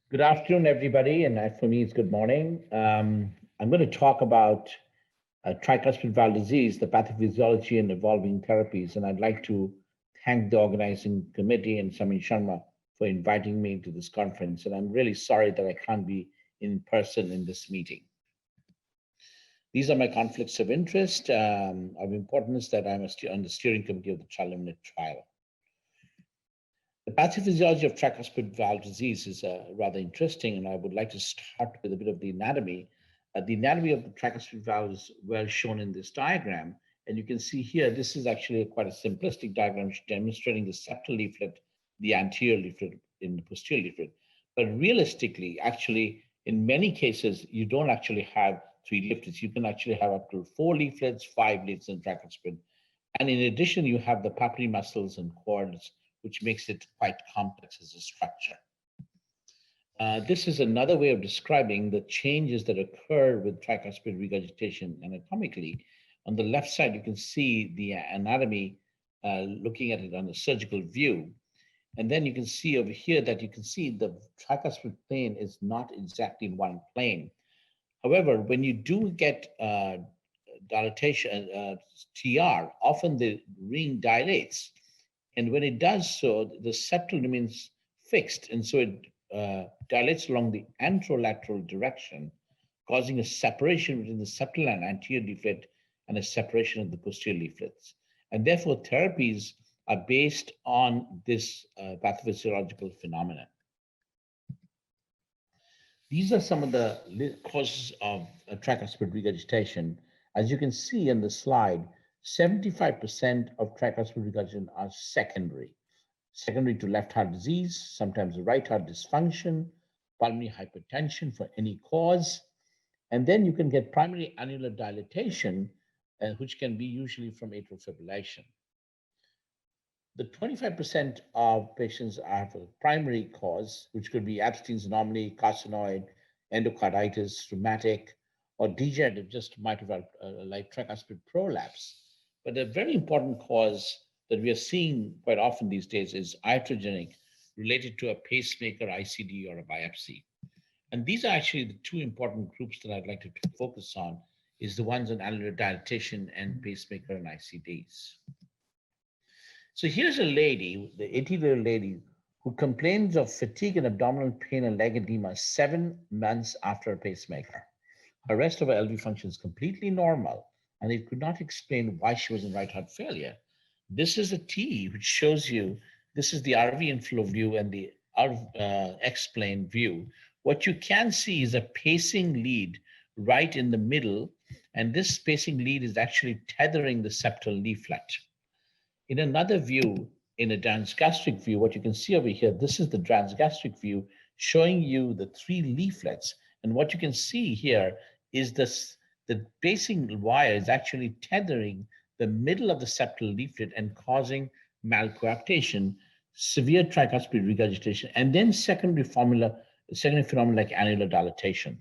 Good afternoon, everybody, and for me, it's good morning. I'm going to talk about tricuspid valve disease, the pathophysiology and evolving therapies, and I'd like to thank the organizing committee and Samin Sharma for inviting me to this conference. And I'm really sorry that I can't be in person in this meeting. These are my conflicts of interest. Of importance that I'm on the steering committee of the trial trial. The pathophysiology of tricuspid valve disease is rather interesting, and I would like to start with a bit of the anatomy. The anatomy of the tricuspid valve is well shown in this diagram, and you can see here, this is actually quite a simplistic diagram demonstrating the septal leaflet, the anterior leaflet, in the posterior leaflet. But realistically, actually, in many cases, you don't actually have three leaflets. You can actually have up to four leaflets, five leaflets in tricuspid. And in addition, you have the papillary muscles and cords, which makes it quite complex as a structure. This is another way of describing the changes that occur with tricuspid regurgitation anatomically. On the left side, you can see the anatomy looking at it on a surgical view. And then you can see over here that you can see the tricuspid plane is not exactly in one plane. However, when you do get dilatation, TR, often the ring dilates. And when it does so, the septal remains fixed. And so it dilates along the anterolateral direction, causing a separation between the septal and anterior leaflet and a separation of the posterior leaflets. And therefore, therapies are based on this pathophysiological phenomenon. These are some of the causes of tricuspid regurgitation. As you can see in the slide, 75% of tricuspid regurgitation are secondary to left heart disease, sometimes right heart dysfunction, pulmonary hypertension for any cause. And then you can get primary annular dilatation, which can be usually from atrial fibrillation. The 25% of patients have a primary cause, which could be Epstein's anomaly, carcinoid, endocarditis, rheumatic, or degenerative, just mitral like tricuspid prolapse. But a very important cause that we are seeing quite often these days is iatrogenic, related to a pacemaker, ICD, or a biopsy. And these are actually the two important groups that I'd like to focus on, is the ones on annular dilatation and pacemaker and ICDs. So here's a lady, the 80-year-old lady, who complains of fatigue and abdominal pain and leg edema 7 months after a pacemaker. Her rest of her LV function is completely normal, and it could not explain why she was in right heart failure. This is a T, which shows you, this is the RV inflow view and the X-plane view. What you can see is a pacing lead right in the middle, and this pacing lead is actually tethering the septal leaflet. In another view, in a transgastric view, what you can see over here, this is the transgastric view showing you the three leaflets. And what you can see here is this, the pacing wire is actually tethering the middle of the septal leaflet and causing malcoaptation, severe tricuspid regurgitation, and then secondary phenomena like annular dilatation.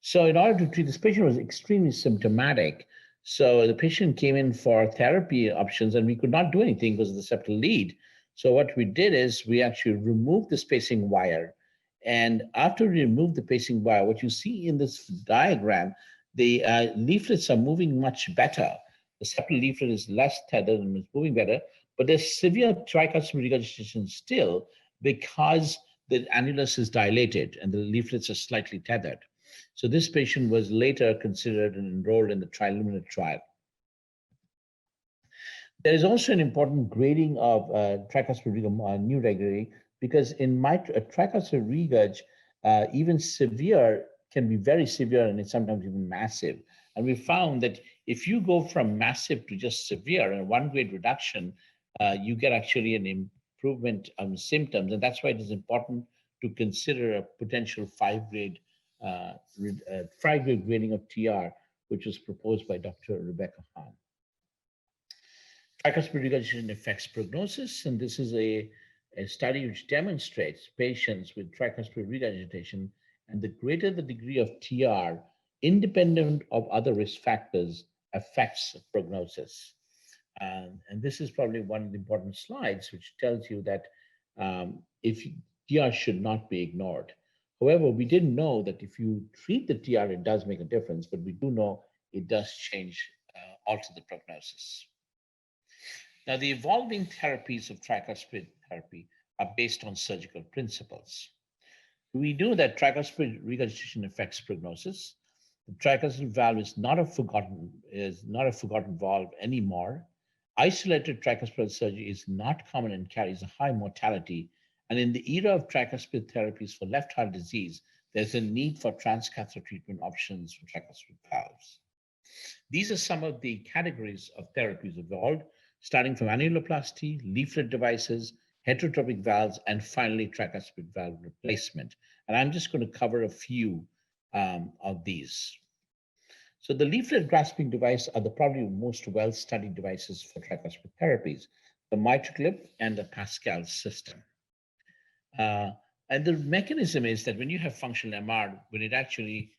So in order to treat this patient was extremely symptomatic. So the patient came in for therapy options and we could not do anything because of the septal lead. So what we did is we actually removed the pacing wire. And after we removed the pacing wire, what you see in this diagram, the leaflets are moving much better. The septal leaflet is less tethered and is moving better, but there's severe tricuspid regurgitation still because the annulus is dilated and the leaflets are slightly tethered. So this patient was later considered and enrolled in the triluminate trial. There is also an important grading of tricuspid new regularity, because in tricuspid regurg, even severe can be very severe and it's sometimes even massive. And we found that if you go from massive to just severe and one grade reduction, you get actually an improvement of symptoms. And that's why it is important to consider a potential five-grade grading of TR, which was proposed by Dr. Rebecca Hahn. Tricuspid regurgitation affects prognosis, and this is a study which demonstrates patients with tricuspid regurgitation, and the greater the degree of TR, independent of other risk factors, affects prognosis. And this is probably one of the important slides, which tells you that if TR should not be ignored. However, we didn't know that if you treat the TR, it does make a difference, but we do know it does change, alter the prognosis. Now, the evolving therapies of tricuspid therapy are based on surgical principles. We know that tricuspid regurgitation affects prognosis. The tricuspid valve is not a forgotten valve anymore. Isolated tricuspid surgery is not common and carries a high mortality. And in the era of tricuspid therapies for left heart disease, there's a need for transcatheter treatment options for tricuspid valves. These are some of the categories of therapies evolved, starting from annuloplasty, leaflet devices, heterotropic valves, and finally tricuspid valve replacement. And I'm just going to cover a few of these. So the leaflet grasping device are the probably most well-studied devices for tricuspid therapies, the MitraClip and the Pascal system. And the mechanism is that when you have functional MR, when it actually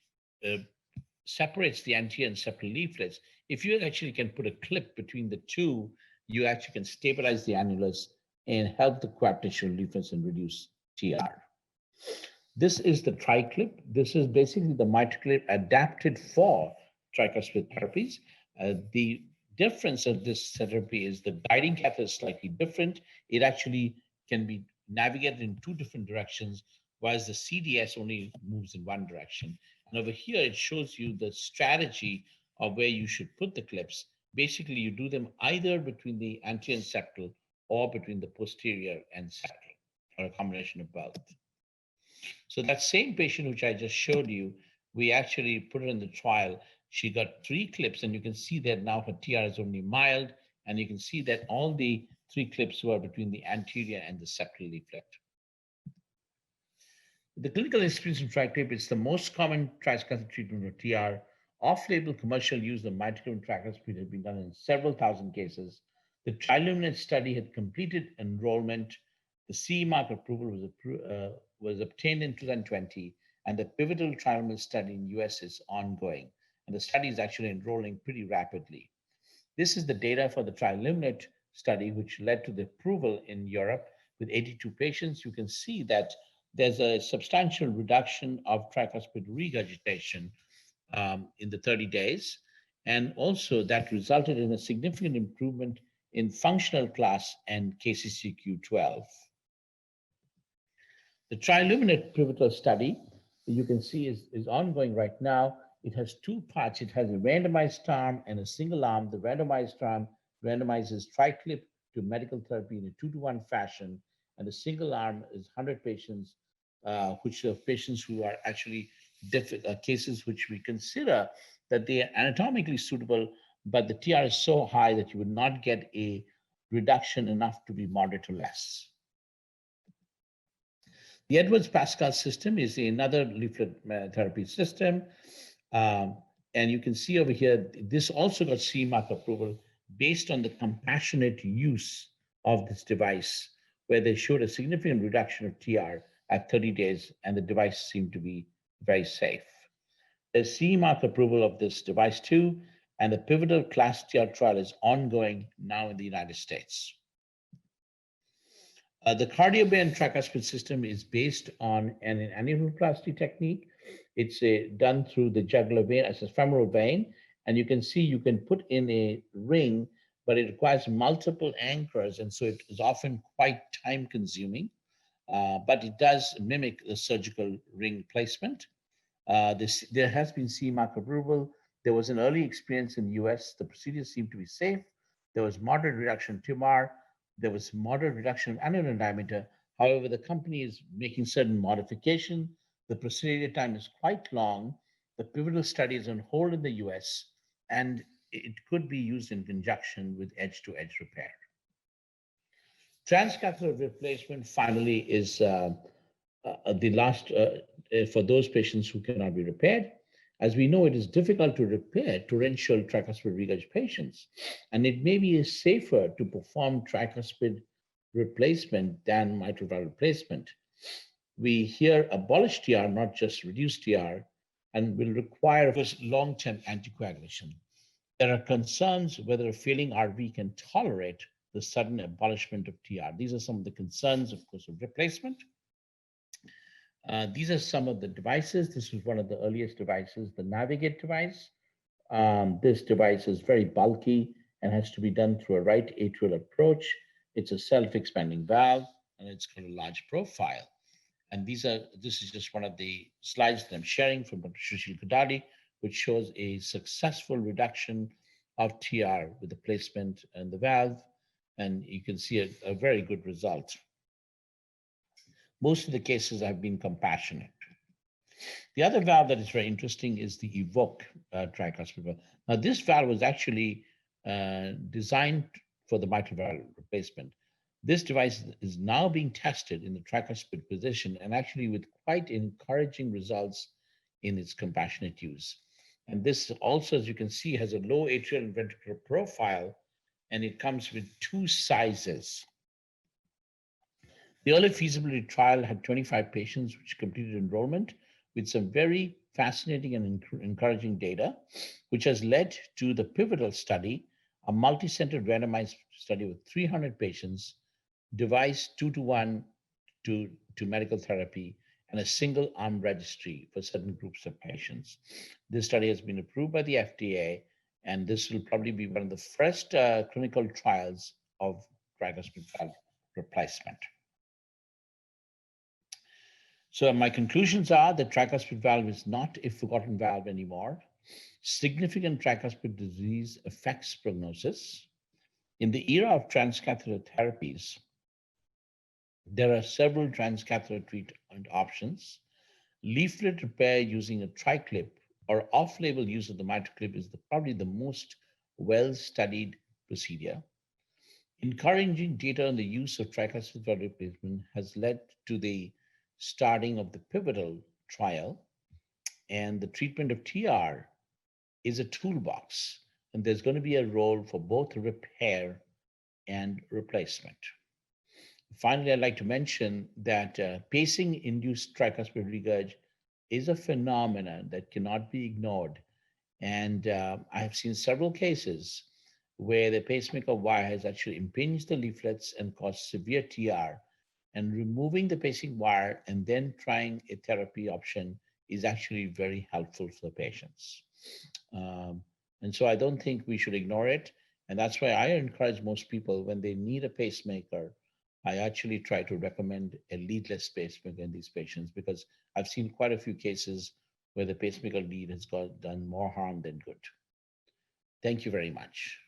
separates the anterior and septal leaflets, if you actually can put a clip between the two, you actually can stabilize the annulus and help the coaptation leaflets and reduce TR. This is the TriClip. This is basically the MitraClip adapted for tricuspid therapies. The difference of this therapy is the guiding catheter is slightly different. It actually can be navigated in two different directions, whereas the CDS only moves in one direction. And over here, it shows you the strategy of where you should put the clips. Basically, you do them either between the anterior and septal or between the posterior and septal, or a combination of both. So that same patient, which I just showed you, we actually put her in the trial. She got 3 clips, and you can see that now her TR is only mild, and you can see that all the 3 clips were between the anterior and the septal leaflet. The clinical experience in TriClip is the most common tricuspid treatment for TR. Off-label commercial use of MitraClip and tricuspid has been done in several thousand cases. The Triluminate study had completed enrollment. The CE mark approval was obtained in 2020, and the pivotal Triluminate study in US is ongoing. And the study is actually enrolling pretty rapidly. This is the data for the Triluminate study, which led to the approval in Europe with 82 patients. You can see that there's a substantial reduction of tricuspid regurgitation in the 30 days. And also that resulted in a significant improvement in functional class and KCCQ-12. The Triluminate pivotal study, you can see is ongoing right now. It has 2 parts. It has a randomized arm and a single arm. The randomized arm randomizes TriClip to medical therapy in a 2-to-1 fashion. And the single arm is 100 patients, which are patients who are actually cases which we consider that they are anatomically suitable, but the TR is so high that you would not get a reduction enough to be moderate or less. The Edwards-Pascal system is another leaflet therapy system. And you can see over here, this also got CE mark approval based on the compassionate use of this device, where they showed a significant reduction of TR at 30 days, and the device seemed to be very safe. There's CE mark approval of this device too, and the pivotal CLASP TR trial is ongoing now in the United States. The cardioband tricuspid system is based on an annuloplasty technique. It's done through the jugular vein as a femoral vein, and you can see you can put in a ring, but it requires multiple anchors, and so it is often quite time-consuming. But it does mimic the surgical ring placement. There has been CE mark approval. There was an early experience in the US. The procedure seemed to be safe. There was moderate reduction in tumor. There was moderate reduction of annular diameter. However, the company is making certain modification. The procedure time is quite long. The pivotal study is on hold in the US, and it could be used in conjunction with edge-to-edge repair. Transcatheter replacement finally is the last for those patients who cannot be repaired. As we know, it is difficult to repair torrential tricuspid regurgitation patients, and it may be safer to perform tricuspid replacement than mitral valve replacement. We here abolish TR, not just reduce TR, and will require long-term anticoagulation. There are concerns whether a failing RV can tolerate the sudden abolishment of TR. These are some of the concerns, of course, of replacement. These are some of the devices. This is one of the earliest devices, the Navigate device. This device is very bulky and has to be done through a right atrial approach. It's a self-expanding valve, and it's got a large profile. And this is just one of the slides that I'm sharing from Dr. Sushil Kadadi, which shows a successful reduction of TR with the placement and the valve. And you can see a very good result. Most of the cases have been compassionate. The other valve that is very interesting is the EVOQUE tricuspid valve. Now, this valve was actually designed for the mitral valve replacement. This device is now being tested in the tricuspid position and actually with quite encouraging results in its compassionate use. And this also, as you can see, has a low atrial and ventricular profile, and it comes with two sizes. The early feasibility trial had 25 patients which completed enrollment with some very fascinating and encouraging data, which has led to the pivotal study, a multi-centered randomized study with 300 patients, devised 2-to-1 to medical therapy, and a single arm registry for certain groups of patients. This study has been approved by the FDA, and this will probably be one of the first clinical trials of tricuspid valve replacement. So my conclusions are that tricuspid valve is not a forgotten valve anymore. Significant tricuspid disease affects prognosis. In the era of transcatheter therapies, there are several transcatheter treatment options. Leaflet repair using a triclip or off-label use of the MitraClip is probably the most well-studied procedure. Encouraging data on the use of tricuspid valve replacement has led to the starting of the pivotal trial, and the treatment of TR is a toolbox, and there's going to be a role for both repair and replacement. Finally, I'd like to mention that pacing-induced tricuspid regurg is a phenomenon that cannot be ignored. And I have seen several cases where the pacemaker wire has actually impinged the leaflets and caused severe TR. And removing the pacing wire and then trying a therapy option is actually very helpful for the patients. And so I don't think we should ignore it. And that's why I encourage most people when they need a pacemaker, I actually try to recommend a leadless pacemaker in these patients because I've seen quite a few cases where the pacemaker lead has done more harm than good. Thank you very much.